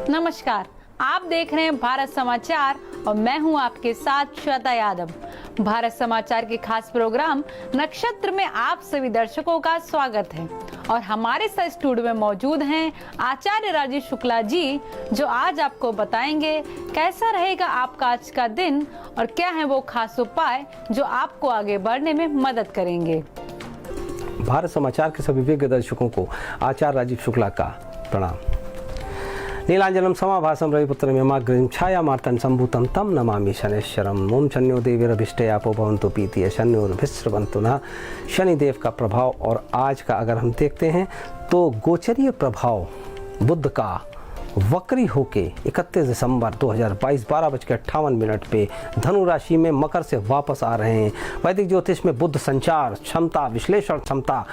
नमस्कार, आप देख रहे हैं भारत समाचार और मैं हूं आपके साथ श्वेता यादव। भारत समाचार के खास प्रोग्राम नक्षत्र में आप सभी दर्शकों का स्वागत है और हमारे साथ स्टूडियो में मौजूद हैं आचार्य राजीव शुक्ला जी, जो आज आपको बताएंगे कैसा रहेगा आपका आज का दिन और क्या है वो खास उपाय जो आपको आगे बढ़ने में मदद करेंगे। भारत समाचार के सभी विज्ञ दर्शकों को आचार्य राजीव शुक्ला का प्रणाम। नीलांजनम समाभासम रविपुत्रम यमाग्रजं छाया मार्तन संभूतम तम नमामि शनैश्वरम। ओम शन्यो देवीरभिष्टयापो भवन्तु पीतिय शन्योर्भिस्रवन्तु नः। शनिदेव का प्रभाव और आज का अगर हम देखते हैं तो गोचरीय प्रभाव बुध का वक्री होके 31 दिसंबर 2022 12:58 पे धनु राशि में मकर से वापस आ रहे हैं। वैदिक ज्योतिष में बुध संचार क्षमता, विश्लेषण क्षमता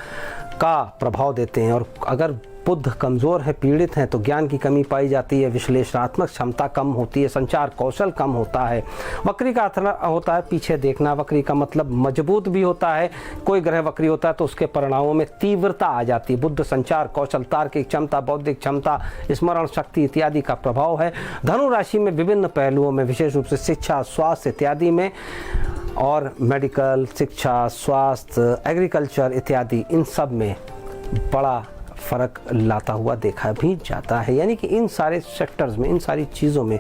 का प्रभाव देते हैं और अगर बुध कमज़ोर है, पीड़ित हैं तो ज्ञान की कमी पाई जाती है, विश्लेषणात्मक क्षमता कम होती है, संचार कौशल कम होता है। वक्री का अर्थ होता है पीछे देखना, वक्री का मतलब मजबूत भी होता है। कोई ग्रह वक्री होता है तो उसके परिणामों में तीव्रता आ जाती है। बुध संचार कौशल, तार्किक क्षमता, बौद्धिक क्षमता, स्मरण शक्ति इत्यादि का प्रभाव है। धनु राशि में विभिन्न पहलुओं में, विशेष रूप से शिक्षा, स्वास्थ्य इत्यादि में और मेडिकल, शिक्षा, स्वास्थ्य, एग्रीकल्चर इत्यादि, इन सब में बड़ा फ़र्क लाता हुआ देखा भी जाता है। यानी कि इन सारे सेक्टर्स में, इन सारी चीज़ों में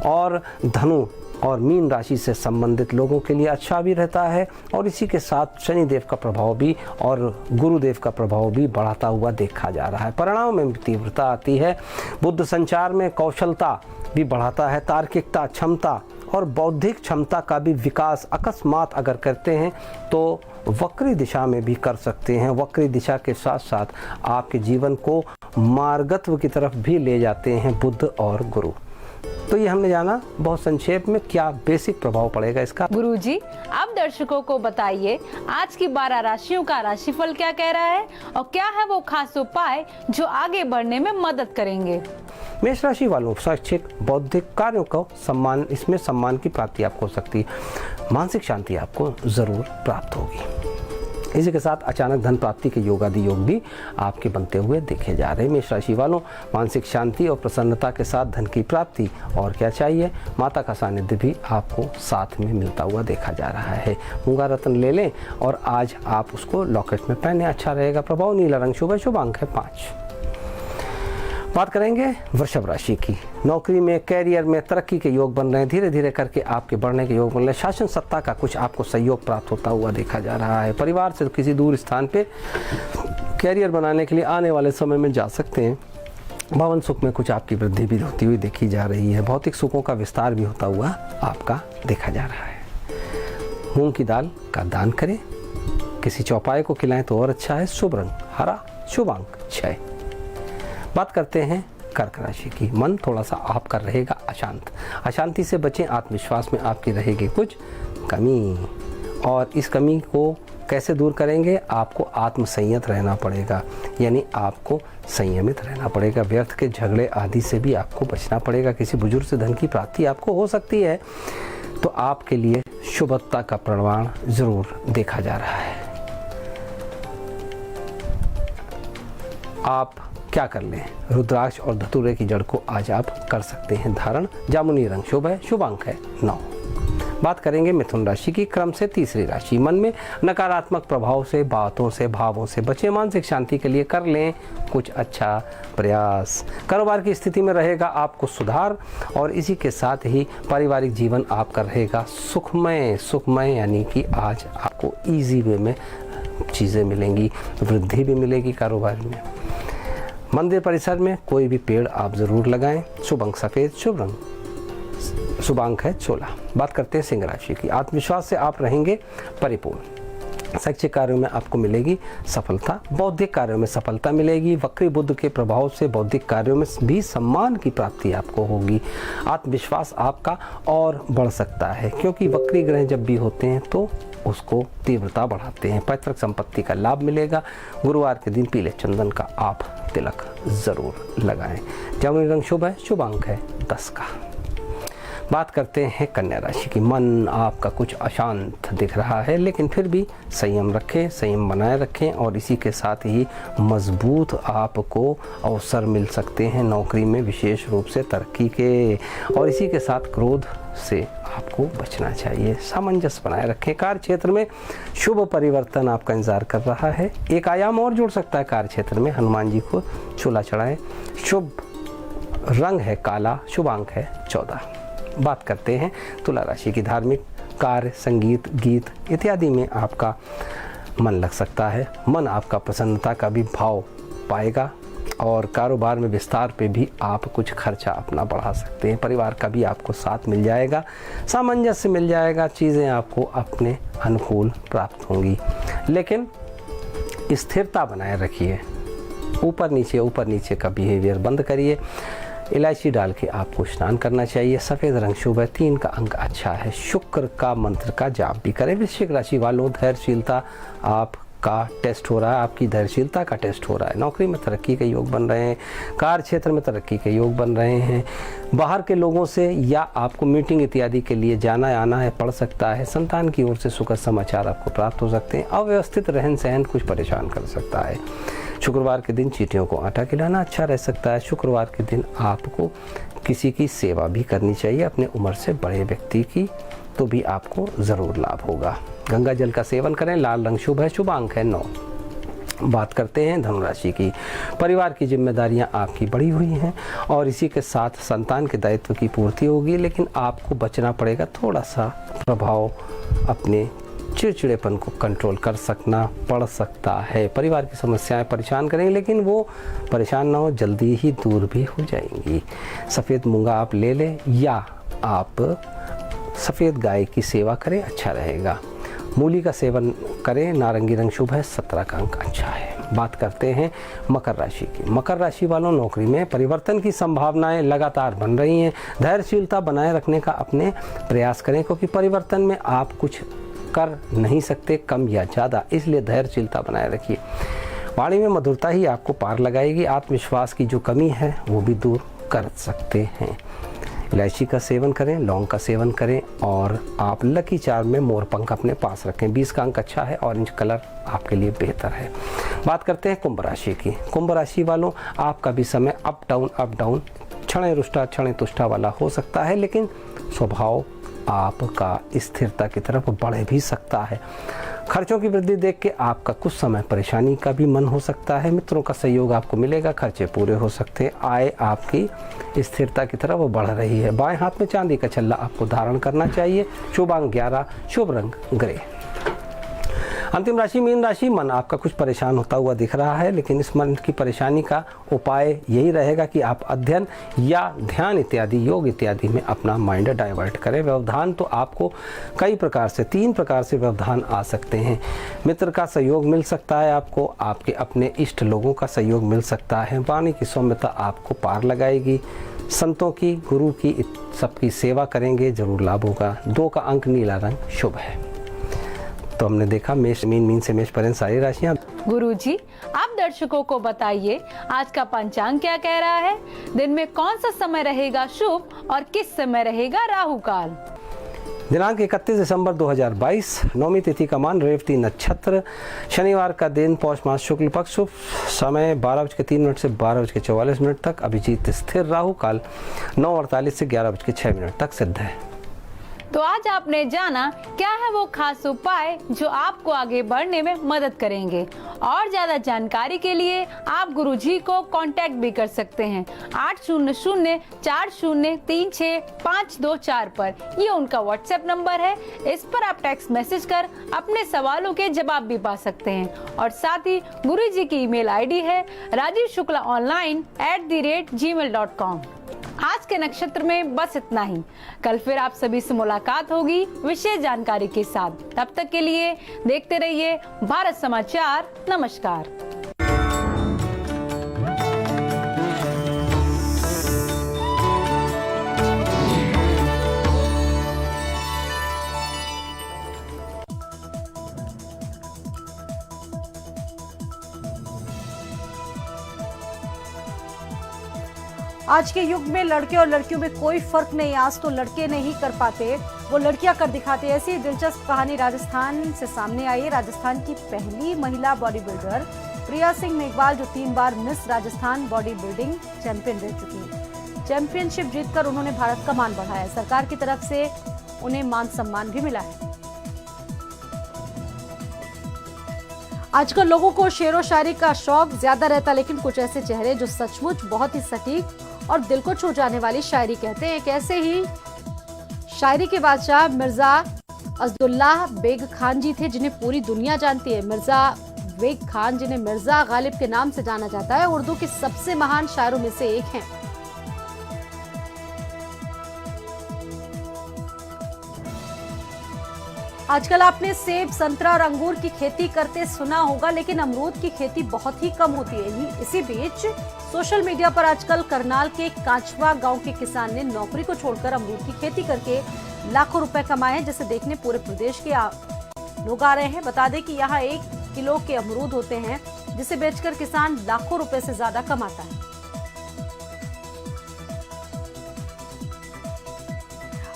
और धनु और मीन राशि से संबंधित लोगों के लिए अच्छा भी रहता है और इसी के साथ शनिदेव का प्रभाव भी और गुरुदेव का प्रभाव भी बढ़ाता हुआ देखा जा रहा है। परिणाम में तीव्रता आती है। बुद्ध संचार में कौशलता भी बढ़ाता है, तार्किकता, क्षमता और बौद्धिक क्षमता का भी विकास अकस्मात अगर करते हैं तो वक्री दिशा में भी कर सकते हैं। वक्री दिशा के साथ साथ आपके जीवन को मार्गत्व की तरफ भी ले जाते हैं बुध और गुरु। तो ये हमने जाना बहुत संक्षेप में क्या बेसिक प्रभाव पड़ेगा इसका। गुरुजी, आप दर्शकों को बताइए आज की 12 राशियों का राशिफल क्या कह रहा है और क्या है वो खास उपाय जो आगे बढ़ने में मदद करेंगे। मेष राशि वालों शैक्षिक बौद्धिक कार्यों को सम्मान, इसमें सम्मान की प्राप्ति आपको हो सकती है। मानसिक शांति आपको जरूर प्राप्त होगी। इसी के साथ अचानक धन प्राप्ति के योगादि योग भी आपके बनते हुए देखे जा रहे हैं। मेष राशि वालों मानसिक शांति और प्रसन्नता के साथ धन की प्राप्ति और क्या चाहिए, माता का सानिध्य भी आपको साथ में मिलता हुआ देखा जा रहा है। मूंगा रत्न ले लें और आज आप उसको लॉकेट में पहने, अच्छा रहेगा। प्रभाव नीला रंग शुभ है, शुभ अंक है 5। बात करेंगे वृषभ राशि की। नौकरी में, कैरियर में तरक्की के योग बन रहे हैं, धीरे धीरे करके आपके बढ़ने के योग बन रहे हैं। शासन सत्ता का कुछ आपको सहयोग प्राप्त होता हुआ देखा जा रहा है। परिवार से किसी दूर स्थान पे कैरियर बनाने के लिए आने वाले समय में जा सकते हैं। भवन सुख में कुछ आपकी वृद्धि भी होती हुई देखी जा रही है। भौतिक सुखों का विस्तार भी होता हुआ आपका देखा जा रहा है। मूंग की दाल का दान करें, किसी चौपाए को खिलाएं तो और अच्छा है। शुभ रंग हरा, शुभ अंक 6। बात करते हैं कर्क राशि की। मन थोड़ा सा आपका रहेगा अशांत, अशांति से बचें। आत्मविश्वास में आपकी रहेगी कुछ कमी और इस कमी को कैसे दूर करेंगे, आपको आत्मसंयत रहना पड़ेगा, यानी आपको संयमित रहना पड़ेगा। व्यर्थ के झगड़े आदि से भी आपको बचना पड़ेगा। किसी बुजुर्ग से धन की प्राप्ति आपको हो सकती है तो आपके लिए शुभता का प्रमाण जरूर देखा जा रहा है। आप क्या कर लें, रुद्राक्ष और धतूरे की जड़ को आज आप कर सकते हैं धारण। जामुनी रंग शुभ है, शुभ अंक है 9। बात करेंगे मिथुन राशि की, क्रम से तीसरी राशि। मन में नकारात्मक प्रभाव से, बातों से, भावों से बचे। मानसिक शांति के लिए कर लें कुछ अच्छा प्रयास। कारोबार की स्थिति में रहेगा आपको सुधार और इसी के साथ ही पारिवारिक जीवन आपका रहेगा सुखमय। सुखमय यानी कि आज आपको ईजी वे में चीज़ें मिलेंगी, वृद्धि भी मिलेगी कारोबार में। मंदिर परिसर में कोई भी पेड़ आप जरूर लगाएं। शुभ अंक सफेद, शुभ रंग शुभ अंक है 16। बात करते हैं सिंह राशि की। आत्मविश्वास से आप रहेंगे परिपूर्ण। शैक्षिक कार्यों में आपको मिलेगी सफलता, बौद्धिक कार्यों में सफलता मिलेगी। वक्री बुध के प्रभाव से बौद्धिक कार्यों में भी सम्मान की प्राप्ति आपको होगी। आत्मविश्वास आपका और बढ़ सकता है क्योंकि वक्री ग्रह जब भी होते हैं तो उसको तीव्रता बढ़ाते हैं। पैतृक संपत्ति का लाभ मिलेगा। गुरुवार के दिन पीले चंदन का आप तिलक जरूर लगाएं। जामुनी रंग शुभ है, शुभ अंक है 10 का। बात करते हैं कन्या राशि की। मन आपका कुछ अशांत दिख रहा है, लेकिन फिर भी संयम रखें, संयम बनाए रखें और इसी के साथ ही मजबूत आपको अवसर मिल सकते हैं नौकरी में, विशेष रूप से तरक्की के। और इसी के साथ क्रोध से आपको बचना चाहिए, सामंजस्य बनाए रखें। कार्य क्षेत्र में शुभ परिवर्तन आपका इंतजार कर रहा है। एक आयाम और जुड़ सकता है कार्य क्षेत्र में, हनुमान जी को चूल्हा चढ़ाएं। शुभ रंग है काला, शुभ अंक है 14। बात करते हैं तुला राशि की। धार्मिक कार्य, संगीत, गीत इत्यादि में आपका मन लग सकता है। मन आपका प्रसन्नता का भी भाव पाएगा और कारोबार में विस्तार पे भी आप कुछ खर्चा अपना बढ़ा सकते हैं। परिवार का भी आपको साथ मिल जाएगा, सामंजस्य मिल जाएगा, चीज़ें आपको अपने अनुकूल प्राप्त होंगी। लेकिन स्थिरता बनाए रखिए, ऊपर नीचे का बिहेवियर बंद करिए। इलायची डाल के आपको स्नान करना चाहिए। सफ़ेद रंग शुभ है, 3 का अंक अच्छा है। शुक्र का मंत्र का जाप भी करें। वृश्चिक राशि वालों, धैर्यशीलता आपका टेस्ट हो रहा है, आपकी धैर्यशीलता का टेस्ट हो रहा है। नौकरी में तरक्की के योग बन रहे हैं, कार्य क्षेत्र में तरक्की के योग बन रहे हैं। बाहर के लोगों से या आपको मीटिंग इत्यादि के लिए जाना आना है, पड़ सकता है। संतान की ओर से सुखद समाचार आपको प्राप्त हो सकते हैं। अव्यवस्थित रहन सहन कुछ परेशान कर सकता है। शुक्रवार के दिन चींटियों को आटा खिलाना अच्छा रह सकता है। शुक्रवार के दिन आपको किसी की सेवा भी करनी चाहिए, अपने उम्र से बड़े व्यक्ति की, तो भी आपको ज़रूर लाभ होगा। गंगा जल का सेवन करें। लाल रंग शुभ है, शुभ अंक है 9। बात करते हैं धनुराशि की। परिवार की जिम्मेदारियां आपकी बढ़ी हुई हैं और इसी के साथ संतान के दायित्व की पूर्ति होगी, लेकिन आपको बचना पड़ेगा। थोड़ा सा प्रभाव अपने चिड़चिड़ेपन को कंट्रोल कर सकना पड़ सकता है। परिवार की समस्याएं परेशान करेंगी, लेकिन वो परेशान ना हो, जल्दी ही दूर भी हो जाएंगी। सफ़ेद मूंगा आप ले लें या आप सफ़ेद गाय की सेवा करें, अच्छा रहेगा। मूली का सेवन करें। नारंगी रंग शुभ है, 17 का अंक अच्छा है। बात करते हैं मकर राशि की। मकर राशि वालों, नौकरी में परिवर्तन की संभावनाएं लगातार बन रही हैं। धैर्यशीलता बनाए रखने का अपने प्रयास करें, क्योंकि परिवर्तन में आप कुछ कर नहीं सकते, कम या ज़्यादा, इसलिए धैर्यशीलता बनाए रखिए। वाणी में मधुरता ही आपको पार लगाएगी। आत्मविश्वास की जो कमी है वो भी दूर कर सकते हैं। इलायची का सेवन करें, लौंग का सेवन करें और आप लकी चार्म में मोरपंख अपने पास रखें। 20 का अंक अच्छा है, ऑरेंज कलर आपके लिए बेहतर है। बात करते हैं कुंभ राशि की। कुंभ राशि वालों, आपका भी समय अप डाउन, क्षणे रुष्टा क्षणे तुष्टा वाला हो सकता है, लेकिन स्वभाव आपका स्थिरता की तरफ बढ़ भी सकता है। खर्चों की वृद्धि देख के आपका कुछ समय परेशानी का भी मन हो सकता है। मित्रों का सहयोग आपको मिलेगा, खर्चे पूरे हो सकते हैं। आय आपकी स्थिरता की तरफ बढ़ रही है। बाएं हाथ में चांदी का छल्ला आपको धारण करना चाहिए। शुभ अंक 11, शुभ रंग ग्रे। अंतिम राशि मीन राशि। मन आपका कुछ परेशान होता हुआ दिख रहा है, लेकिन इस मन की परेशानी का उपाय यही रहेगा कि आप अध्ययन या ध्यान इत्यादि, योग इत्यादि में अपना माइंड डाइवर्ट करें। व्यवधान तो आपको कई प्रकार से, 3 प्रकार से व्यवधान आ सकते हैं। मित्र का सहयोग मिल सकता है आपको, आपके अपने इष्ट लोगों का सहयोग मिल सकता है। वाणी की सौम्यता आपको पार लगाएगी। संतों की, गुरु की, सबकी सेवा करेंगे, जरूर लाभ होगा। 2 का अंक नीला रंग शुभ है। तो हमने देखा मेष, मीन से मेष पर्यंत सारी राशियां। गुरुजी, आप दर्शकों को बताइए आज का पंचांग क्या कह रहा है। दिन में कौन सा समय रहेगा शुभ और किस समय रहेगा राहु काल। दिनांक 31 दिसंबर 2022, नौमी तिथि का मान रेवती नक्षत्र, शनिवार का दिन, पौष मास शुक्ल पक्ष, शुभ समय 12:03 से 12:44 तक। अभिजीत स्थिर। राहु काल 9:48 से 11:06 तक सिद्ध है। तो आज आपने जाना क्या है वो खास उपाय जो आपको आगे बढ़ने में मदद करेंगे। और ज्यादा जानकारी के लिए आप गुरुजी को कांटेक्ट भी कर सकते हैं 800-4036-524 पर। ये उनका व्हाट्सएप नंबर है। इस पर आप टेक्स्ट मैसेज कर अपने सवालों के जवाब भी पा सकते हैं। और साथ ही गुरुजी की ईमेल आईडी है rajivshuklaonline@gmail.com। आज के नक्षत्र में बस इतना ही। कल फिर आप सभी से मुलाकात होगी विशेष जानकारी के साथ। तब तक के लिए देखते रहिए भारत समाचार। नमस्कार। आज के युग में लड़के और लड़कियों में कोई फर्क नहीं। आज तो लड़के नहीं कर पाते, वो लड़कियां कर दिखाती है। ऐसी ही दिलचस्प कहानी राजस्थान से सामने आई है। राजस्थान की पहली महिला बॉडी बिल्डर प्रिया सिंह मेघवाल, जो 3 बार miss Rajasthan body building champion रह चुकी है। चैंपियनशिप जीतकर उन्होंने भारत का मान बढ़ाया है। सरकार की तरफ से उन्हें मान सम्मान भी मिला है। आजकल लोगों को शेरो शायरी का शौक ज्यादा रहता, लेकिन कुछ ऐसे चेहरे जो सचमुच बहुत ही सटीक और दिल को छू जाने वाली शायरी कहते हैं। एक ऐसे ही शायरी के बादशाह मिर्जा अब्दुल्लाह बेग खान जी थे, जिन्हें पूरी दुनिया जानती है। मिर्जा बेग खान, जिन्हें मिर्जा गालिब के नाम से जाना जाता है, उर्दू के सबसे महान शायरों में से एक हैं। आजकल आपने सेब, संतरा और अंगूर की खेती करते सुना होगा, लेकिन अमरूद की खेती बहुत ही कम होती है। इसी बीच सोशल मीडिया पर आजकल करनाल के कांचवा गांव के किसान ने नौकरी को छोड़कर अमरूद की खेती करके लाखों रुपए कमाए हैं, जिसे देखने पूरे प्रदेश के लोग आ रहे हैं। बता दें कि यहाँ 1 किलो के अमरूद होते हैं, जिसे बेचकर किसान लाखों रुपए से ज्यादा कमाता है।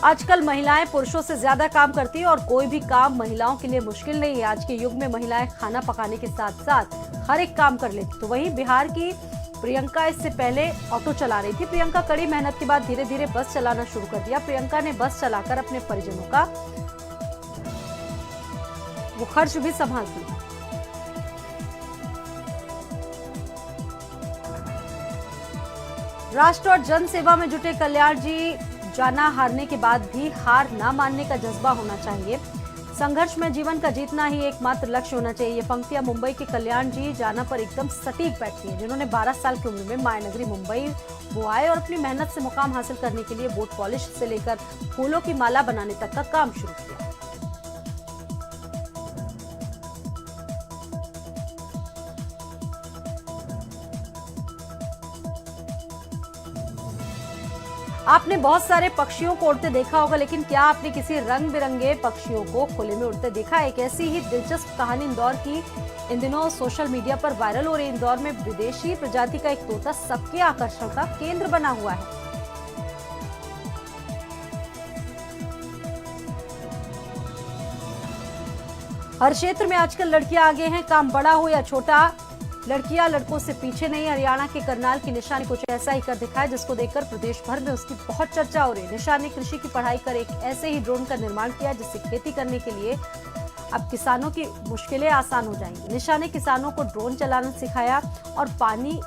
आजकल महिलाएं पुरुषों से ज्यादा काम करती है और कोई भी काम महिलाओं के लिए मुश्किल नहीं है। आज के युग में महिलाएं खाना पकाने के साथ साथ हर एक काम कर लेती। तो वहीं बिहार की प्रियंका इससे पहले ऑटो चला रही थी। प्रियंका कड़ी मेहनत के बाद धीरे धीरे बस चलाना शुरू कर दिया। प्रियंका ने बस चलाकर अपने परिजनों का वो खर्च भी संभाल दिया। राष्ट्र और जन सेवा में जुटे कल्याण जी, जाना हारने के बाद भी हार ना मानने का जज्बा होना चाहिए। संघर्ष में जीवन का जीतना ही एकमात्र लक्ष्य होना चाहिए। ये पंक्तियां मुंबई के कल्याण जी जाना पर एकदम सटीक बैठती हैं, जिन्होंने 12 साल की उम्र में मायानगरी मुंबई वो आए और अपनी मेहनत से मुकाम हासिल करने के लिए बोट पॉलिश से लेकर फूलों की माला बनाने तक का काम शुरू किया। आपने बहुत सारे पक्षियों को उड़ते देखा होगा, लेकिन क्या आपने किसी रंग बिरंगे पक्षियों को खुले में उड़ते देखा है? एक ऐसी ही दिलचस्प कहानी इंदौर की इन दिनों सोशल मीडिया पर वायरल हो रही है। इंदौर में विदेशी प्रजाति का एक तोता सबके आकर्षण का केंद्र बना हुआ है। हर क्षेत्र में आजकल लड़कियां आगे हैं, काम बड़ा हो या छोटा, लड़कियां लड़कों से पीछे नहीं। हरियाणा के करनाल की निशा ने कुछ ऐसा ही कर दिखाया, जिसको देखकर प्रदेश भर में उसकी बहुत चर्चा हो रही है। निशा ने कृषि की पढ़ाई कर एक ऐसे ही ड्रोन का निर्माण किया, जिससे खेती करने के लिए अब किसानों की मुश्किलें आसान हो जाएंगी। निशा ने किसानों को ड्रोन चलाना सिखाया और पानी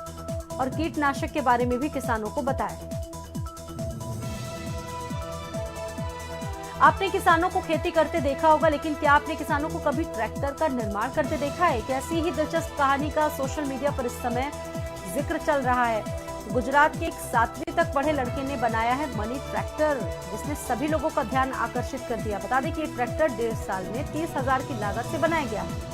और कीटनाशक के बारे में भी किसानों को बताया। आपने किसानों को खेती करते देखा होगा, लेकिन क्या आपने किसानों को कभी ट्रैक्टर का निर्माण करते देखा है? ऐसी ही दिलचस्प कहानी का सोशल मीडिया पर इस समय जिक्र चल रहा है। गुजरात के एक 7वीं तक पढ़े लड़के ने बनाया है मनी ट्रैक्टर, जिसने सभी लोगों का ध्यान आकर्षित कर दिया। बता दें कि ये ट्रैक्टर 1.5 साल में 30,000 की लागत से बनाया गया है।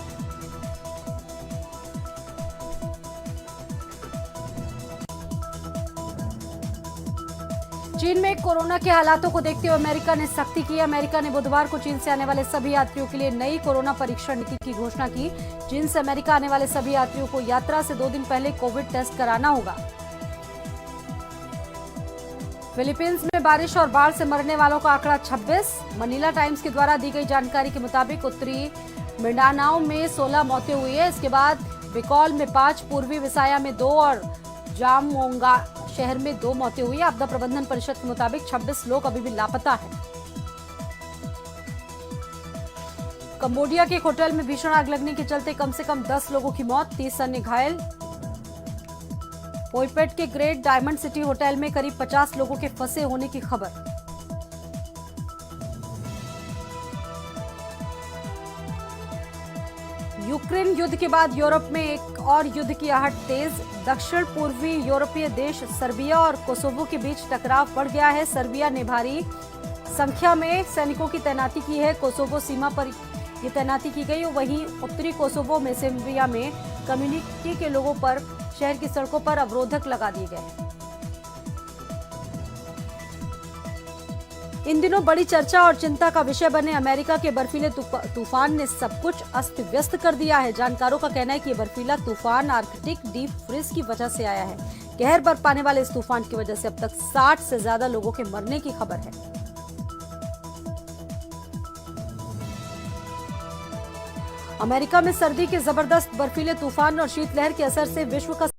चीन में कोरोना के हालातों को देखते हुए अमेरिका ने सख्ती की। अमेरिका ने बुधवार को चीन से आने वाले सभी यात्रियों के लिए नई कोरोना परीक्षण नीति की घोषणा की। चीन से अमेरिका आने वाले सभी यात्रियों को यात्रा से 2 दिन पहले कोविड टेस्ट कराना होगा। फिलीपींस में बारिश और बाढ़ से मरने वालों का आंकड़ा 26। मनीला टाइम्स के द्वारा दी गई जानकारी के मुताबिक उत्तरी मिंडानाओ में 16 मौतें हुई है। इसके बाद बिकॉल में 5, पूर्वी विसाया में 2 और जामोंगा शहर में 2 मौतें हुई। आपदा प्रबंधन परिषद के मुताबिक 26 लोग अभी भी लापता हैं। कंबोडिया के एक होटल में भीषण आग लगने के चलते कम से कम 10 लोगों की मौत, 30 अन्य घायल। पोईपेट के ग्रेट डायमंड सिटी होटल में करीब 50 लोगों के फंसे होने की खबर। यूक्रेन युद्ध के बाद यूरोप में एक और युद्ध की आहट तेज। दक्षिण पूर्वी यूरोपीय देश सर्बिया और कोसोवो के बीच टकराव बढ़ गया है। सर्बिया ने भारी संख्या में सैनिकों की तैनाती की है। कोसोवो सीमा पर ये तैनाती की गई। वहीं उत्तरी कोसोवो में सर्बिया में कम्युनिटी के लोगों पर शहर की सड़कों पर अवरोधक लगा दिए गए। इन दिनों बड़ी चर्चा और चिंता का विषय बने अमेरिका के बर्फीले तूफान ने सब कुछ अस्त व्यस्त कर दिया है। जानकारों का कहना है कि ये बर्फीला तूफान आर्कटिक डीप फ्रीज की वजह से आया है। कहर बरप पाने वाले इस तूफान की वजह से अब तक 60 से ज्यादा लोगों के मरने की खबर है। अमेरिका में सर्दी के जबरदस्त बर्फीले तूफान और शीतलहर के असर से विश्व का